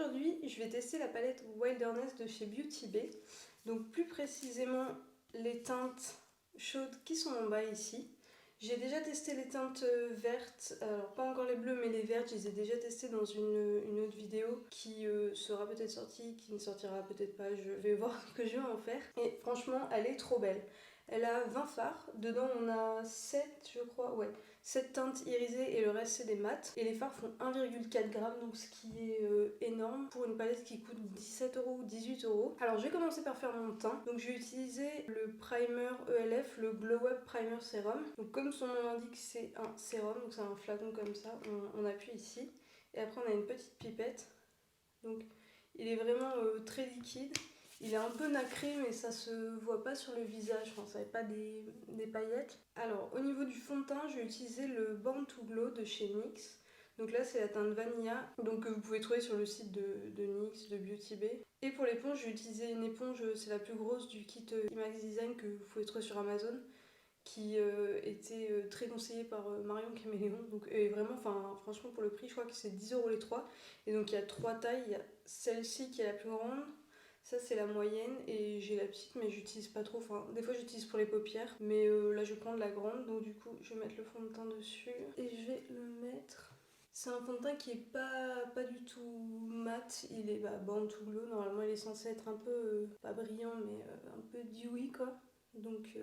Aujourd'hui, je vais tester la palette Wilderness de chez Beauty Bay. Donc plus précisément les teintes chaudes qui sont en bas ici. J'ai déjà testé les teintes vertes, alors pas encore les bleues mais les vertes, je les ai déjà testées dans une autre vidéo qui sera peut-être sortie, qui ne sortira peut-être pas, je vais voir ce que je vais en faire. Et franchement, elle est trop belle. Elle a 20 fards, dedans on a 7 je crois, ouais, 7 teintes irisées et le reste c'est des mats. Et les fards font 1,4 g, donc ce qui est énorme pour une palette qui coûte 17 € ou 18 €. Alors je vais commencer par faire mon teint. Donc je vais utiliser le primer ELF, le Glow Up Primer Serum. Donc comme son nom l'indique, c'est un sérum, donc c'est un flacon comme ça, on appuie ici. Et après on a une petite pipette. Donc il est vraiment très liquide. Il est un peu nacré mais ça se voit pas sur le visage, enfin ça n'est pas des paillettes. Alors au niveau du fond de teint, je vais utiliser le Born to Glow de chez NYX. Donc là c'est la teinte Vanilla, donc que vous pouvez trouver sur le site de NYX, de Beauty Bay. Et pour l'éponge, je vais utiliser une éponge, c'est la plus grosse du kit IMAX Design que vous pouvez trouver sur Amazon, qui était très conseillé par Marion Caméléon. Donc et vraiment, enfin franchement pour le prix, je crois que c'est 10 € les trois. Et donc il y a trois tailles, il y a celle-ci qui est la plus grande. Ça c'est la moyenne et j'ai la petite mais j'utilise pas trop, enfin des fois j'utilise pour les paupières mais là je vais prendre la grande, donc du coup je vais mettre le fond de teint dessus et je vais le mettre. C'est un fond de teint qui est pas du tout mat, il est Born to Glow, normalement il est censé être un peu, pas brillant mais un peu dewy quoi. Donc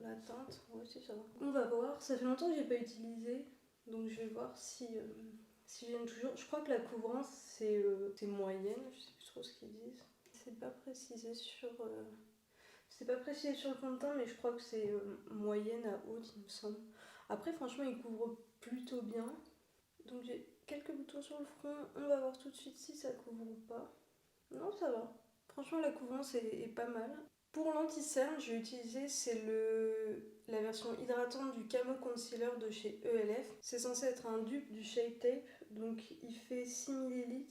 la teinte, ouais c'est ça. On va voir, ça fait longtemps que j'ai pas utilisé, donc je vais voir si j'aime toujours. Je crois que la couvrance c'est moyenne, je sais plus trop ce qu'ils disent. C'est pas précisé sur le fond de teint, mais je crois que c'est moyenne à haute, il me semble. Après, franchement, il couvre plutôt bien. Donc j'ai quelques boutons sur le front. On va voir tout de suite si ça couvre ou pas. Non, ça va. Franchement, la couvrance est pas mal. Pour l'anti-cerne, j'ai utilisé la version hydratante du Camo Concealer de chez ELF. C'est censé être un dupe du Shape Tape, donc il fait 6 ml.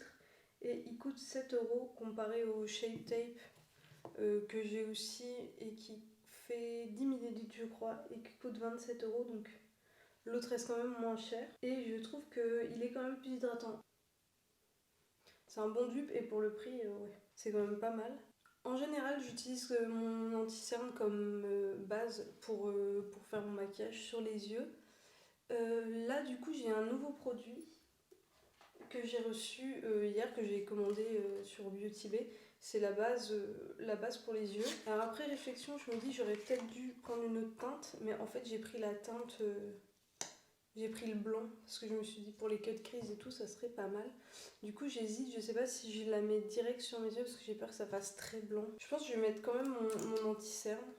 Et il coûte 7 € comparé au Shape Tape que j'ai aussi et qui fait 10 ml je crois et qui coûte 27 €, donc l'autre reste quand même moins cher. Et je trouve qu'il est quand même plus hydratant. C'est un bon dupe et pour le prix, ouais, c'est quand même pas mal. En général, j'utilise mon anti-cerne comme base pour faire mon maquillage sur les yeux. Là, du coup, j'ai un nouveau produit que j'ai reçu hier, que j'ai commandé sur Beauty Bay. C'est la base pour les yeux. Alors après réflexion, je me dis j'aurais peut-être dû prendre une autre teinte, mais en fait j'ai pris la teinte, j'ai pris le blanc, parce que je me suis dit pour les cut crease et tout, ça serait pas mal. Du coup j'hésite, je sais pas si je la mets direct sur mes yeux, parce que j'ai peur que ça fasse très blanc. Je pense que je vais mettre quand même mon anti-cerne,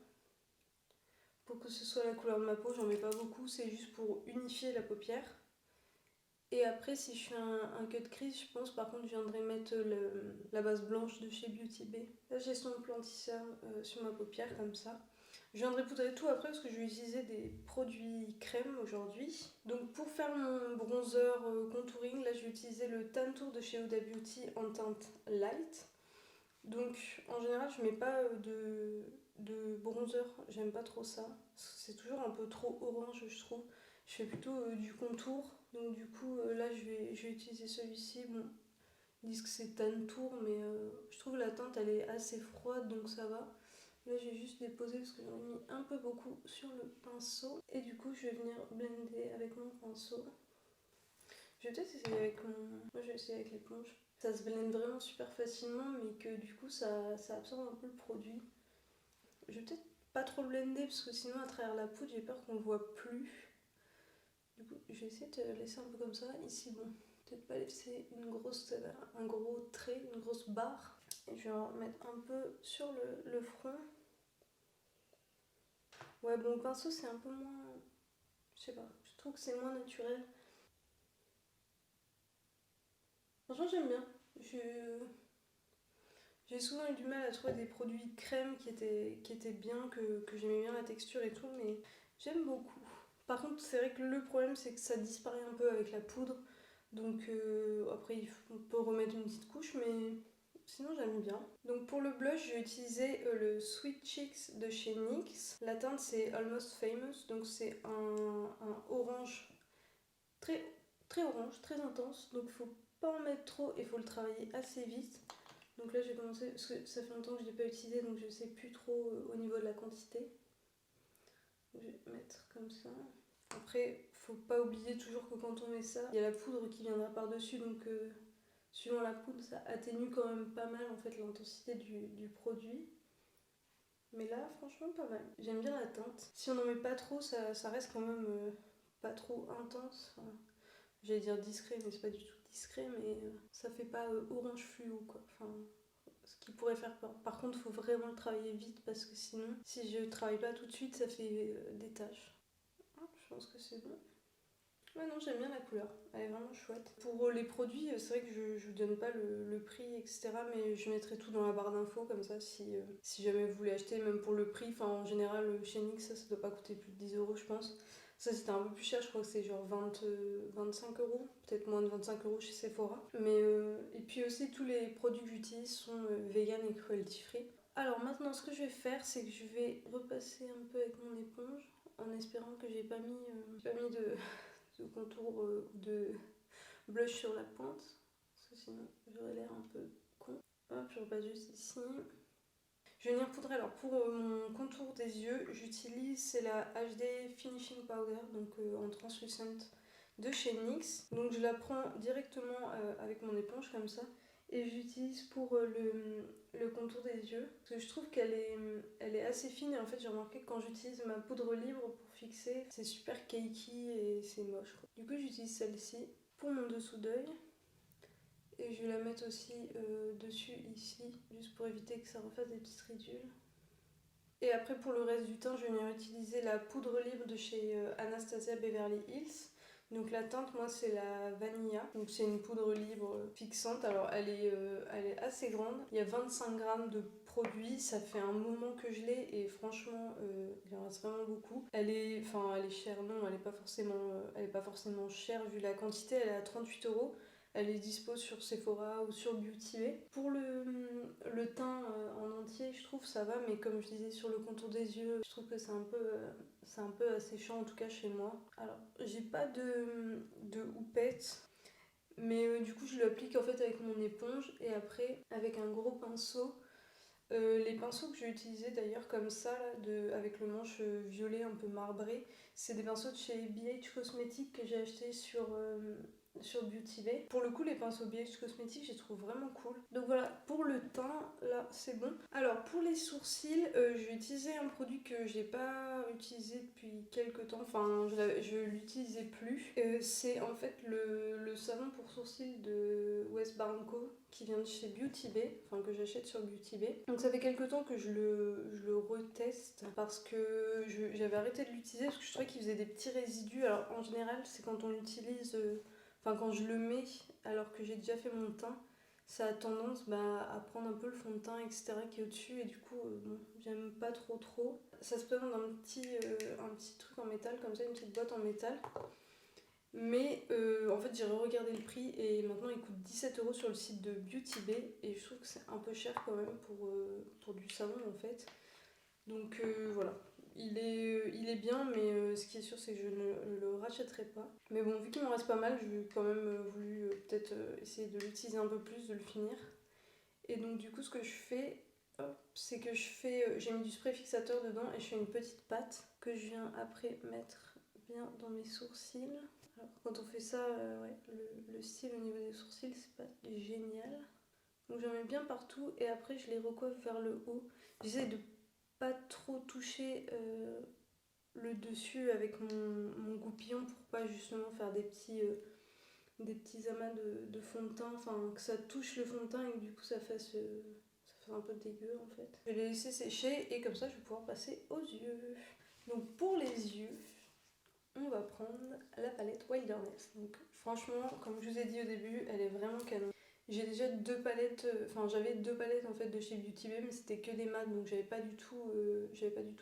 pour que ce soit la couleur de ma peau. J'en mets pas beaucoup, c'est juste pour unifier la paupière. Et après, si je fais un cut crease, je pense par contre je viendrai mettre la base blanche de chez Beauty Bay. Là j'ai son anti-cerne sur ma paupière comme ça. Je viendrai poudrer tout après parce que je vais utiliser des produits crème aujourd'hui. Donc pour faire mon bronzer contouring, là je vais utiliser le Tan Tour de chez Huda Beauty en teinte light. Donc en général je mets pas de bronzer, j'aime pas trop ça. C'est toujours un peu trop orange je trouve. Je fais plutôt du contour. Donc du coup là je vais utiliser celui-ci. Bon, ils disent que c'est Tan Tour mais je trouve la teinte elle est assez froide donc ça va. Là je vais juste déposer parce que j'en ai mis un peu beaucoup sur le pinceau. Et du coup je vais venir blender avec mon pinceau. Je vais peut-être essayer avec moi je vais essayer avec l'éponge. Ça se blende vraiment super facilement mais que du coup ça absorbe un peu le produit. Je vais peut-être pas trop le blender parce que sinon à travers la poudre j'ai peur qu'on le voit plus. Du coup je vais essayer de laisser un peu comme ça. Ici bon, peut-être pas laisser un gros trait, une grosse barre. Et je vais en mettre un peu sur le front. Ouais bon, le pinceau c'est un peu moins, je sais pas, je trouve que c'est moins naturel. Franchement j'aime bien. J'ai souvent eu du mal à trouver des produits de crème qui étaient bien, que j'aimais bien la texture et tout, mais j'aime beaucoup. Par contre, c'est vrai que le problème, c'est que ça disparaît un peu avec la poudre. Donc après, on peut remettre une petite couche, mais sinon j'aime bien. Donc pour le blush, j'ai utilisé le Sweet Cheeks de chez NYX. La teinte, c'est Almost Famous, donc c'est un orange très, très orange, très intense. Donc faut pas en mettre trop et il faut le travailler assez vite. Donc là j'ai commencé, parce que ça fait longtemps que je ne l'ai pas utilisé, donc je sais plus trop au niveau de la quantité. Je vais mettre comme ça. Après, faut pas oublier toujours que quand on met ça, il y a la poudre qui viendra par-dessus, donc suivant la poudre, ça atténue quand même pas mal en fait l'intensité du produit. Mais là, franchement, pas mal. J'aime bien la teinte. Si on n'en met pas trop, ça reste quand même pas trop intense. Enfin, j'allais dire discret, mais c'est pas du tout discret, mais ça fait pas orange fluo quoi. Enfin, ce qui pourrait faire peur. Par contre, il faut vraiment le travailler vite parce que sinon, si je travaille pas tout de suite, ça fait des taches. Ah, je pense que c'est bon. Ouais, non, j'aime bien la couleur, elle est vraiment chouette. Pour les produits, c'est vrai que je vous donne pas le prix, etc. Mais je mettrai tout dans la barre d'infos, comme ça, si jamais vous voulez acheter, même pour le prix, enfin en général, chez NYX, ça doit pas coûter plus de 10 euros, je pense. Ça, c'était un peu plus cher, je crois que c'est genre 25 euros, peut-être moins de 25 euros chez Sephora. Mais, et puis aussi, tous les produits que j'utilise sont vegan et cruelty free. Alors maintenant, ce que je vais faire, c'est que je vais repasser un peu avec mon éponge, en espérant que j'ai pas mis de contour ou de blush sur la pointe, parce que sinon j'aurais l'air un peu con. Hop, je repasse juste ici. Je vais venir poudrer. Alors pour mon contour des yeux, j'utilise, c'est la HD Finishing Powder, donc en translucent de chez NYX. Donc je la prends directement avec mon éponge comme ça, et j'utilise pour le contour des yeux, parce que je trouve elle est assez fine, et en fait j'ai remarqué que quand j'utilise ma poudre libre pour fixer, c'est super cakey et c'est moche quoi. Du coup j'utilise celle-ci pour mon dessous d'œil. Et je vais la mettre aussi dessus ici, juste pour éviter que ça refasse des petites ridules. Et après pour le reste du teint, je vais venir utiliser la poudre libre de chez Anastasia Beverly Hills. Donc la teinte, moi c'est la Vanilla. Donc c'est une poudre libre fixante. Alors elle est assez grande. Il y a 25 grammes de produit. Ça fait un moment que je l'ai et franchement il en reste vraiment beaucoup. Elle est chère, non, elle est pas forcément chère vu la quantité. Elle est à 38 euros. Elle est dispo sur Sephora ou sur Beauty Bay. Pour le teint en entier, je trouve ça va, mais comme je disais sur le contour des yeux, je trouve que c'est un peu asséchant, en tout cas chez moi. Alors, j'ai pas de houppette, mais du coup je l'applique en fait avec mon éponge et après avec un gros pinceau. Les pinceaux que j'ai utilisés d'ailleurs comme ça, là, avec le manche violet un peu marbré, c'est des pinceaux de chez BH Cosmetics que j'ai acheté sur Beauty Bay. Pour le coup, les pinceaux BH Cosmetics, je les trouve vraiment cool. Donc voilà, pour le teint, là, c'est bon. Alors, pour les sourcils, je vais utiliser un produit que j'ai pas utilisé depuis quelques temps. Enfin, je l'utilisais plus. C'est en fait le savon pour sourcils de West Barnco qui vient de chez Beauty Bay, enfin que j'achète sur Beauty Bay. Donc ça fait quelques temps que je le reteste parce que j'avais arrêté de l'utiliser parce que je trouvais qu'il faisait des petits résidus. Alors en général, c'est quand on l'utilise... quand je le mets alors que j'ai déjà fait mon teint, ça a tendance à prendre un peu le fond de teint, etc. qui est au-dessus, et du coup, bon, j'aime pas trop. Ça se présente dans un petit truc en métal, comme ça, une petite boîte en métal. Mais en fait, j'ai regardé le prix et maintenant il coûte 17 euros sur le site de Beauty Bay, et je trouve que c'est un peu cher quand même pour du savon en fait. Donc voilà. Il est bien, mais ce qui est sûr, c'est que je ne le rachèterai pas. Mais bon, vu qu'il m'en reste pas mal, j'ai quand même voulu peut-être essayer de l'utiliser un peu plus, de le finir. Et donc, du coup, ce que je fais, c'est que j'ai mis du spray fixateur dedans et je fais une petite pâte que je viens après mettre bien dans mes sourcils. Alors, quand on fait ça, ouais, le style au niveau des sourcils, c'est pas génial. Donc, j'en mets bien partout et après, je les recoiffe vers le haut. J'essaie de pas trop toucher le dessus avec mon goupillon pour pas justement faire des petits amas de fond de teint, enfin que ça touche le fond de teint et que du coup ça fasse un peu dégueu en fait. Je vais les laisser sécher et comme ça je vais pouvoir passer aux yeux. Donc pour les yeux, on va prendre la palette Wilderness. Donc franchement, comme je vous ai dit au début, elle est vraiment canon. J'ai déjà j'avais deux palettes en fait de chez Beauty Bay, mais c'était que des mats, donc j'avais pas du tout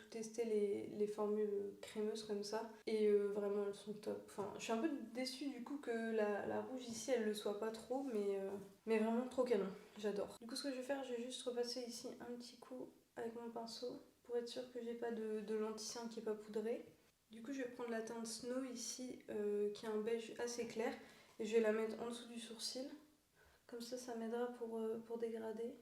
testé les formules crémeuses comme ça. Et vraiment elles sont top. Enfin, je suis un peu déçue du coup que la rouge ici elle le soit pas trop, mais vraiment trop canon. J'adore. Du coup, ce que je vais faire, je vais juste repasser ici un petit coup avec mon pinceau pour être sûre que j'ai pas de lenticien qui est pas poudré. Du coup, je vais prendre la teinte Snow ici, qui est un beige assez clair, et je vais la mettre en dessous du sourcil. Comme ça m'aidera pour dégrader.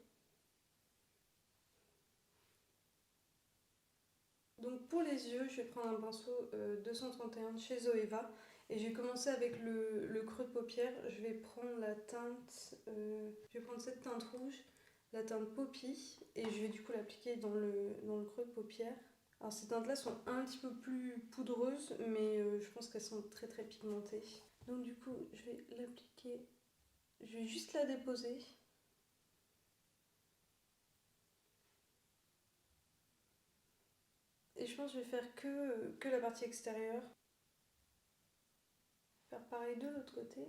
Donc pour les yeux, je vais prendre un pinceau 231 chez Zoeva. Et je vais commencer avec le creux de paupière. Je vais prendre la teinte, je vais prendre cette teinte rouge, la teinte Poppy, et je vais du coup l'appliquer dans le creux de paupière. Alors ces teintes-là sont un petit peu plus poudreuses, mais je pense qu'elles sont très très pigmentées. Donc du coup, je vais l'appliquer, je vais juste la déposer. Et je pense que je vais faire que la partie extérieure. Faire pareil de l'autre côté.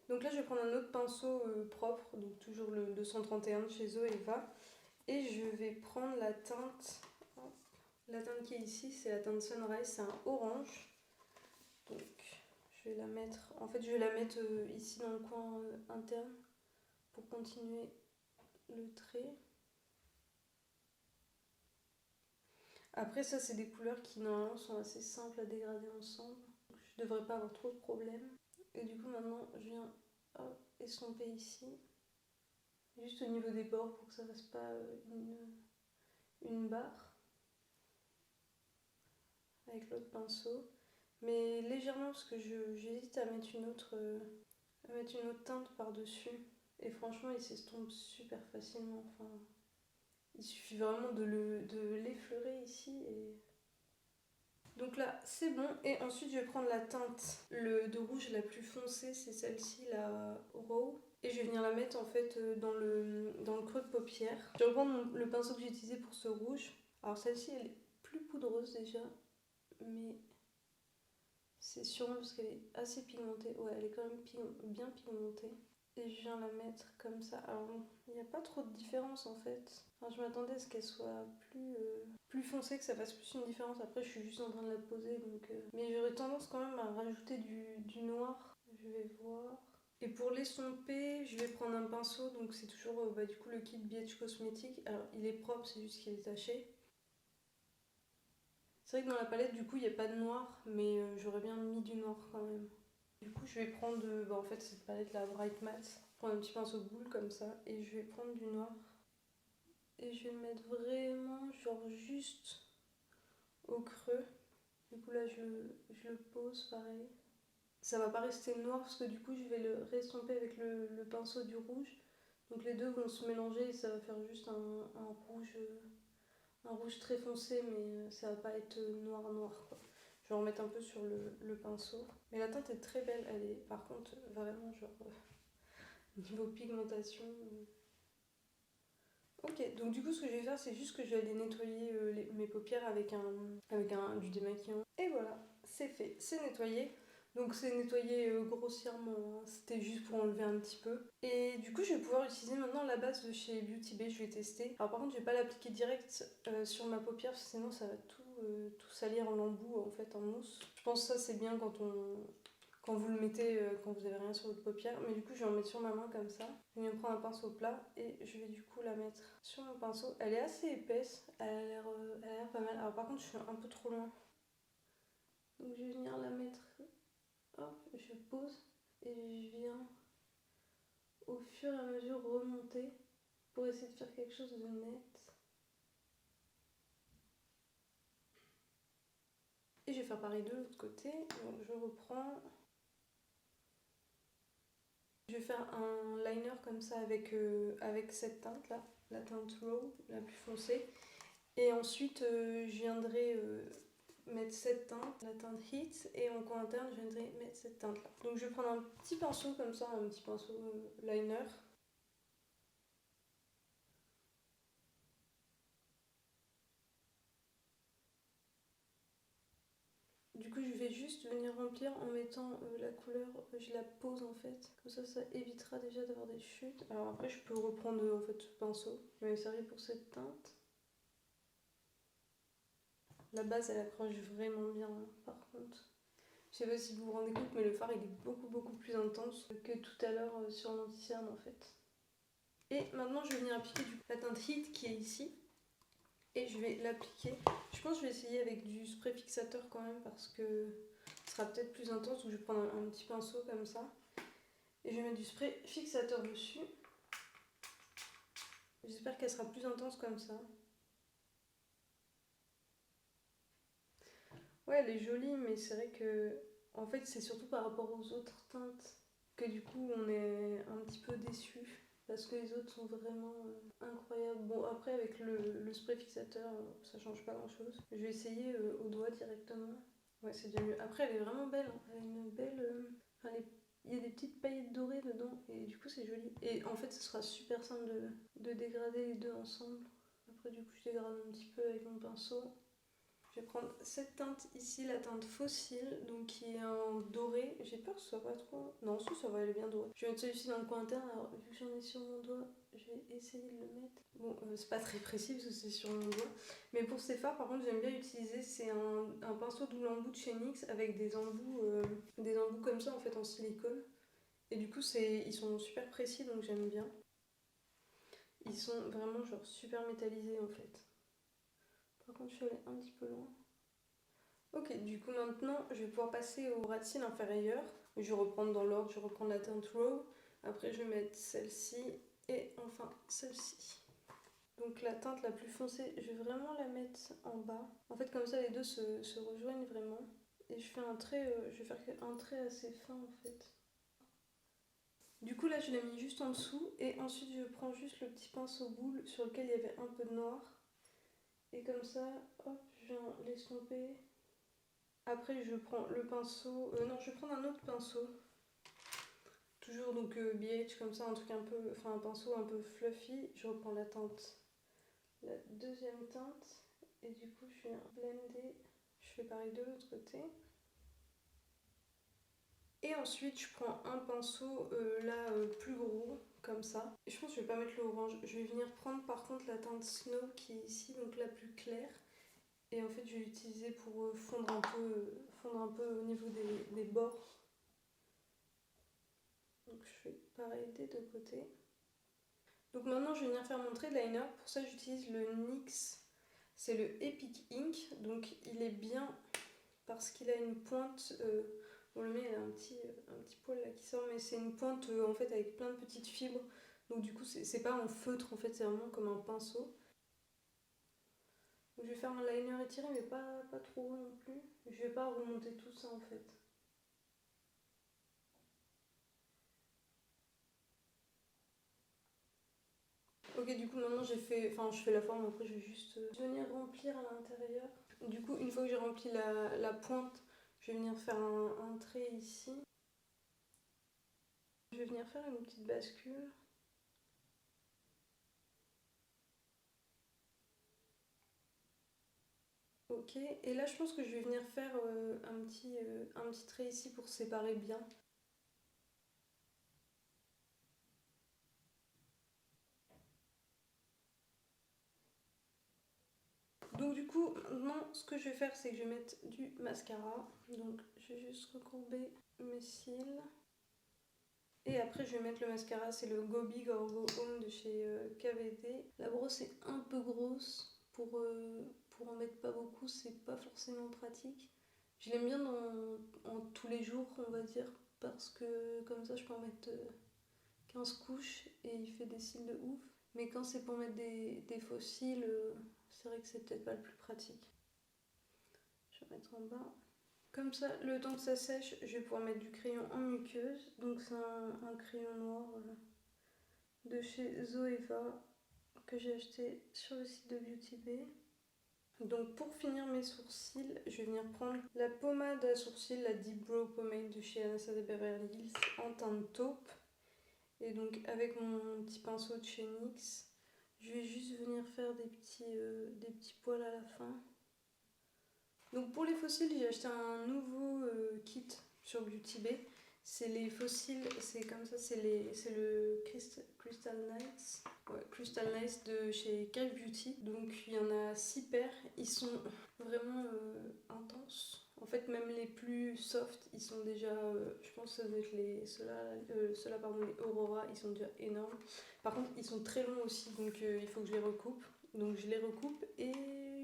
Donc là, je vais prendre un autre pinceau propre, donc toujours le 231 de chez Zoeva. Et je vais prendre la teinte, la teinte qui est ici, c'est la teinte Sunrise, c'est un orange. Donc je vais la mettre, en fait je vais la mettre ici dans le coin interne pour continuer le trait. Après ça c'est des couleurs qui normalement sont assez simples à dégrader ensemble. Donc, je devrais pas avoir trop de problèmes. Et du coup maintenant je viens estomper ici. Juste au niveau des bords pour que ça fasse pas une barre. Avec l'autre pinceau. Mais légèrement parce que j'hésite à mettre une autre teinte par-dessus. Et franchement il s'estompe super facilement. Enfin, il suffit vraiment de l'effleurer ici et... Donc là c'est bon, et ensuite je vais prendre la teinte de rouge la plus foncée, c'est celle-ci, la Raw, et je vais venir la mettre en fait dans le creux de paupière. Je vais reprendre le pinceau que j'ai utilisé pour ce rouge. Alors celle-ci elle est plus poudreuse déjà, mais c'est sûrement parce qu'elle est assez pigmentée. Ouais, elle est quand même bien pigmentée. Et je viens la mettre comme ça. Alors il n'y a pas trop de différence en fait. Enfin, je m'attendais à ce qu'elle soit plus foncée, que ça fasse plus une différence. Après je suis juste en train de la poser donc... Mais j'aurais tendance quand même à rajouter du noir. Je vais voir. Et pour l'estomper, je vais prendre un pinceau. Donc c'est toujours du coup le kit BH Cosmetics. Alors il est propre, c'est juste qu'il est taché. C'est vrai que dans la palette du coup il n'y a pas de noir, mais j'aurais bien mis du noir quand même. Du coup, je vais prendre en fait cette palette là, Bright Matte, prendre un petit pinceau de boule comme ça, et je vais prendre du noir. Et je vais le mettre vraiment, genre juste au creux. Du coup, là, je le pose pareil. Ça va pas rester noir parce que du coup, je vais le restomper avec le pinceau du rouge. Donc les deux vont se mélanger et ça va faire juste un rouge très foncé, mais ça va pas être noir quoi. Je vais en remettre un peu sur le pinceau. Mais la teinte est très belle, elle est par contre vraiment genre niveau pigmentation. Ok, donc du coup ce que je vais faire c'est juste que je vais aller nettoyer mes paupières avec du démaquillant. Et voilà, c'est fait, c'est nettoyé. Donc c'est nettoyé grossièrement, hein. C'était juste pour enlever un petit peu. Et du coup je vais pouvoir utiliser maintenant la base de chez Beauty Bay, je vais tester. Alors par contre je vais pas l'appliquer direct sur ma paupière parce que sinon ça va tout salir en embout en fait, en mousse. Je pense que ça c'est bien quand vous le mettez, quand vous avez rien sur votre paupière. Mais du coup je vais en mettre sur ma main comme ça. Je vais prendre un pinceau plat et je vais du coup la mettre sur mon pinceau. Elle est assez épaisse, elle a l'air pas mal. Alors par contre je suis un peu trop loin. Donc je vais venir la mettre, hop, je pose et je viens au fur et à mesure remonter pour essayer de faire quelque chose de net. Et je vais faire pareil de l'autre côté. Donc je reprends. Je vais faire un liner comme ça avec cette teinte là, la teinte Raw, la plus foncée. Et ensuite je viendrai mettre cette teinte, la teinte Heat, et en coin interne je viendrai mettre cette teinte là. Donc je vais prendre un petit pinceau comme ça, un petit pinceau liner. Du coup, je vais juste venir remplir en mettant la couleur, je la pose en fait. Comme ça évitera déjà d'avoir des chutes. Alors après, je peux reprendre en fait ce pinceau. Je vais me servir pour cette teinte. La base, elle accroche vraiment bien, hein, par contre. Je sais pas si vous vous rendez compte, mais le fard, il est beaucoup plus intense que tout à l'heure sur l'anti-cerne en fait. Et maintenant, je vais venir appliquer la teinte Heat qui est ici. Et je vais l'appliquer. Je Je pense que je vais essayer avec du spray fixateur quand même parce que ce sera peut-être plus intense. Donc je vais prendre un petit pinceau comme ça. Et je vais mettre du spray fixateur dessus. J'espère qu'elle sera plus intense comme ça. Ouais, elle est jolie, mais c'est vrai que en fait c'est surtout par rapport aux autres teintes que du coup on est un petit peu déçus. Parce que les autres sont vraiment incroyables. Bon, après, avec le spray fixateur, ça change pas grand chose. Je vais essayer au doigt directement. Ouais, c'est déjà mieux. Après, elle est vraiment belle. Hein. Elle a une belle. Enfin, il y a des petites paillettes dorées dedans. Et du coup, c'est joli. Et en fait, ce sera super simple de dégrader les deux ensemble. Après, du coup, je dégrade un petit peu avec mon pinceau. Je vais prendre cette teinte ici, la teinte fossile, donc qui est en doré. J'ai peur que ce soit pas trop... Non, si, ça va, elle est bien dorée. Je vais mettre celui-ci dans le coin interne, alors vu que j'en ai sur mon doigt, je vais essayer de le mettre. Bon, c'est pas très précis parce que c'est sur mon doigt. Mais pour ces fards, par contre, j'aime bien utiliser, c'est un pinceau double embout de chez NYX avec des embouts comme ça, en fait, en silicone. Et du coup, ils sont super précis, donc j'aime bien. Ils sont vraiment genre super métallisés, en fait. Par contre, je suis allée un petit peu loin. Ok, du coup maintenant je vais pouvoir passer au ras de cils inférieur. Je vais reprendre dans l'ordre, je vais reprendre la teinte Raw. Après je vais mettre celle-ci et enfin celle-ci. Donc la teinte la plus foncée, je vais vraiment la mettre en bas. En fait comme ça les deux se rejoignent vraiment. Et je fais un trait, je vais faire un trait assez fin en fait. Du coup là je l'ai mis juste en dessous et ensuite je prends juste le petit pinceau boule sur lequel il y avait un peu de noir. Et comme ça, hop, je viens l'estomper. Après, je prends le pinceau. Non, je vais prendre un autre pinceau. Toujours donc BH comme ça, un truc un peu. Enfin, un pinceau un peu fluffy. Je reprends la teinte. La deuxième teinte. Et du coup, je viens blender. Je fais pareil de l'autre côté. Et ensuite, je prends un pinceau plus gros, comme ça. Et je pense que je vais pas mettre le orange. Je vais venir prendre par contre la teinte Snow qui est ici, donc la plus claire. Et en fait, je vais l'utiliser pour fondre un peu au niveau des bords. Donc je fais pareil des deux côtés. Donc maintenant je vais venir faire mon trait de liner. Pour ça j'utilise le NYX. C'est le Epic Ink. Donc il est bien parce qu'il a une pointe. Bon le mien il a un petit poil là qui sort. Mais c'est une pointe en fait avec plein de petites fibres. Donc du coup c'est pas en feutre en fait. C'est vraiment comme un pinceau. Donc je vais faire un liner étiré mais pas trop haut non plus. Je vais pas remonter tout ça en fait. Ok, du coup maintenant je fais la forme, après je vais juste venir remplir à l'intérieur. Du coup, une fois que j'ai rempli la pointe, je vais venir faire un trait ici. Je vais venir faire une petite bascule. Ok, et là je pense que je vais venir faire un petit trait ici pour séparer bien. Donc du coup, maintenant ce que je vais faire c'est que je vais mettre du mascara. Donc je vais juste recourber mes cils. Et après je vais mettre le mascara, c'est le Go Big or Go Home de chez KVD. La brosse est un peu grosse pour en mettre pas beaucoup, c'est pas forcément pratique. Je l'aime bien en tous les jours on va dire, parce que comme ça je peux en mettre 15 couches et il fait des cils de ouf. Mais quand c'est pour mettre des faux cils, c'est vrai que c'est peut-être pas le plus pratique. Je vais mettre en bas. Comme ça, le temps que ça sèche, je vais pouvoir mettre du crayon en muqueuse. Donc c'est un crayon noir de chez Zoeva que j'ai acheté sur le site de Beauty Bay. Donc pour finir mes sourcils, je vais venir prendre la pommade à sourcils, la Deep Brow Pomade de chez Anastasia Beverly Hills en teinte taupe. Et donc avec mon petit pinceau de chez NYX, je vais juste venir faire des petits poils à la fin. Donc pour les fossiles, j'ai acheté un nouveau kit sur Beauty Bay. C'est les fossiles, c'est comme ça, c'est le Crystal Nights. Ouais, Crystal Nights de chez Cave Beauty. Donc il y en a 6 paires. Ils sont vraiment intenses. En fait, même les plus soft, ils sont déjà, je pense que ça doit être ceux-là, pardon, les Aurora, ils sont déjà énormes. Par contre, ils sont très longs aussi, donc il faut que je les recoupe. Donc je les recoupe et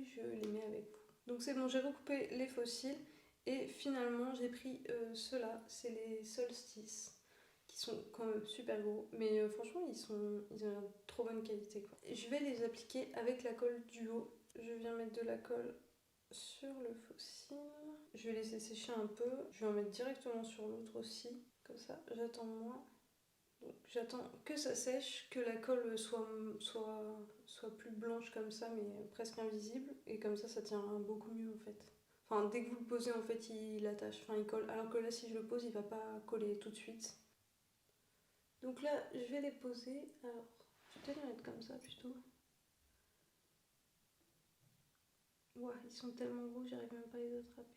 je les mets avec vous. Donc c'est bon, j'ai recoupé les fossiles et finalement j'ai pris ceux-là, c'est les Solstice, qui sont quand même super gros, mais franchement ils ont une trop bonne qualité quoi. Et je vais les appliquer avec la colle duo. Je viens mettre de la colle sur le fossile. Je vais laisser sécher un peu. Je vais en mettre directement sur l'autre aussi. Comme ça, j'attends moins. Donc j'attends que ça sèche, que la colle soit plus blanche comme ça, mais presque invisible. Et comme ça tient beaucoup mieux en fait. Enfin, dès que vous le posez, en fait, il attache, enfin, il colle. Alors que là, si je le pose, il va pas coller tout de suite. Donc là, je vais les poser. Alors, je vais peut-être les mettre comme ça plutôt. Ouah, ils sont tellement gros, j'arrive même pas à les attraper.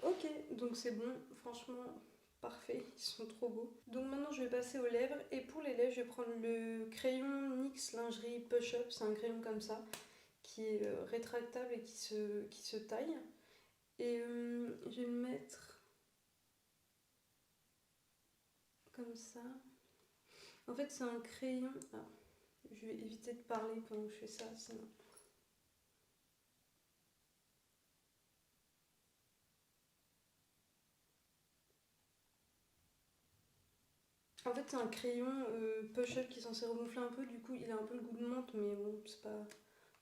Ok, donc c'est bon, franchement, parfait, ils sont trop beaux. Donc maintenant, je vais passer aux lèvres. Et pour les lèvres, je vais prendre le crayon NYX Lingerie Push Up. C'est un crayon comme ça, qui est rétractable et qui se taille. Et je vais le mettre comme ça. En fait, c'est un crayon. Ah, je vais éviter de parler pendant que je fais ça, sinon. En fait, c'est un crayon push-up qui est censé regonfler un peu. Du coup, il a un peu le goût de menthe, mais bon, c'est pas,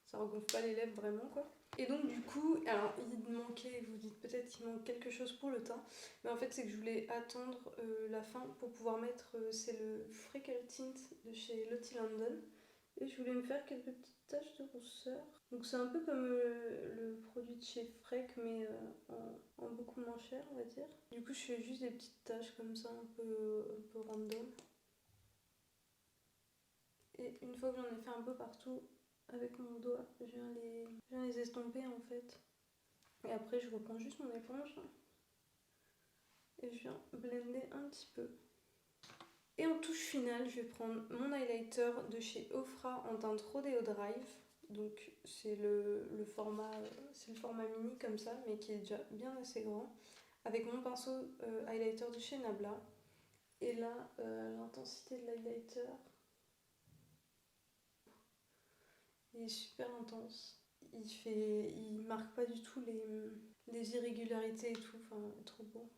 ça regonfle pas les lèvres vraiment, quoi. Et donc, du coup, alors, il manquait, vous dites peut-être qu'il manque quelque chose pour le teint. Mais en fait, c'est que je voulais attendre la fin pour pouvoir mettre. C'est le Freckle Tint de chez Lottie London. Et je voulais me faire quelques petites taches de rousseur. Donc c'est un peu comme le produit de chez Freck, mais en beaucoup moins cher, on va dire. Du coup, je fais juste des petites taches comme ça, un peu random. Et une fois que j'en ai fait un peu partout, avec mon doigt, je viens les estomper en fait. Et après, je reprends juste mon éponge et je viens blender un petit peu. Et en touche finale, je vais prendre mon highlighter de chez Ofra en teinte Rodeo Drive. Donc c'est le format mini comme ça, mais qui est déjà bien assez grand. Avec mon pinceau highlighter de chez Nabla. Et là, l'intensité de l'highlighter, il est super intense. Il marque pas du tout les irrégularités et tout, enfin trop beau.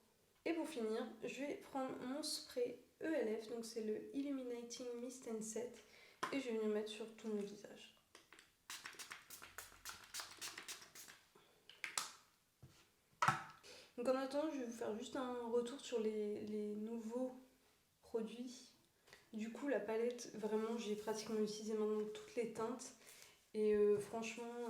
Et pour finir, je vais prendre mon spray ELF, donc c'est le Illuminating Mist and Set, et je vais venir mettre sur tout mon visage. Donc en attendant, je vais vous faire juste un retour sur les nouveaux produits. Du coup, la palette, vraiment, j'ai pratiquement utilisé maintenant toutes les teintes. Et franchement,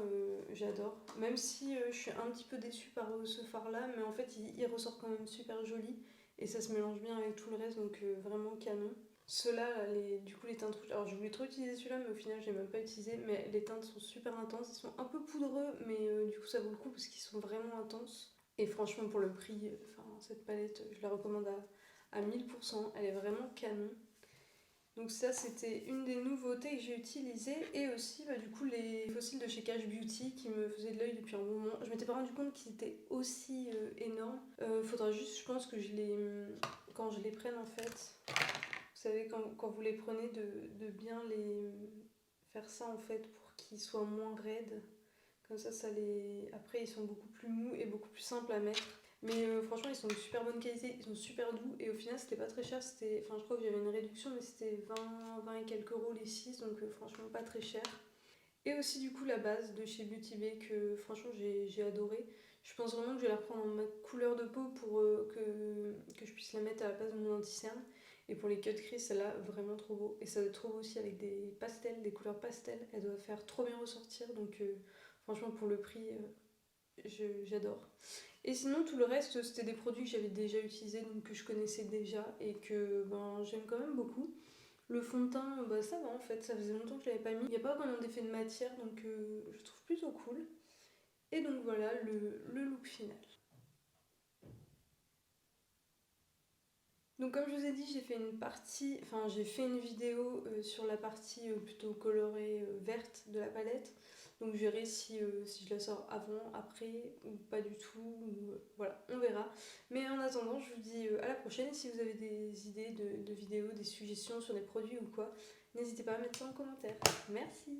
j'adore. Même si je suis un petit peu déçue par ce fard-là, mais en fait, il ressort quand même super joli. Et ça se mélange bien avec tout le reste, donc vraiment canon. Ceux-là, du coup, les teintes rouges. Alors, je voulais trop utiliser celui-là, mais au final, je l'ai même pas utilisé. Mais les teintes sont super intenses. Ils sont un peu poudreux, mais du coup, ça vaut le coup parce qu'ils sont vraiment intenses. Et franchement, pour le prix, cette palette, je la recommande à 1000%. Elle est vraiment canon. Donc ça, c'était une des nouveautés que j'ai utilisées. Et aussi, du coup, les fossiles de chez Cash Beauty qui me faisaient de l'œil depuis un moment. Je m'étais pas rendu compte qu'ils étaient aussi énormes. Faudra juste, je pense, que quand je les prenne, en fait, vous savez, quand vous les prenez, de bien les faire ça, en fait, pour qu'ils soient moins raides. Comme ça, après, ils sont beaucoup plus mous et beaucoup plus simples à mettre. Mais franchement, ils sont de super bonne qualité, ils sont super doux. Et au final, c'était pas très cher. Je crois que j'avais une réduction, mais c'était 20 et quelques euros les 6. Donc franchement, pas très cher. Et aussi, du coup, la base de chez Beauty Bay que franchement, j'ai adoré. Je pense vraiment que je vais la reprendre en ma couleur de peau pour que je puisse la mettre à la place de mon anti-cerne. Et pour les cut crease, celle-là, vraiment trop beau. Et ça doit être trop beau aussi avec des pastels, des couleurs pastel. Elle doit faire trop bien ressortir. Donc franchement, pour le prix, j'adore. Et sinon, tout le reste, c'était des produits que j'avais déjà utilisés, donc que je connaissais déjà et que j'aime quand même beaucoup. Le fond de teint, ça va en fait, ça faisait longtemps que je l'avais pas mis. Il n'y a pas vraiment d'effet de matière, donc je trouve plutôt cool. Et donc voilà le look final. Donc comme je vous ai dit, j'ai fait une vidéo sur la partie plutôt colorée verte de la palette. Donc je verrai si je la sors avant, après ou pas du tout. Voilà, on verra. Mais en attendant, je vous dis à la prochaine. Si vous avez des idées de vidéos, des suggestions sur des produits ou quoi, n'hésitez pas à mettre ça en commentaire. Merci.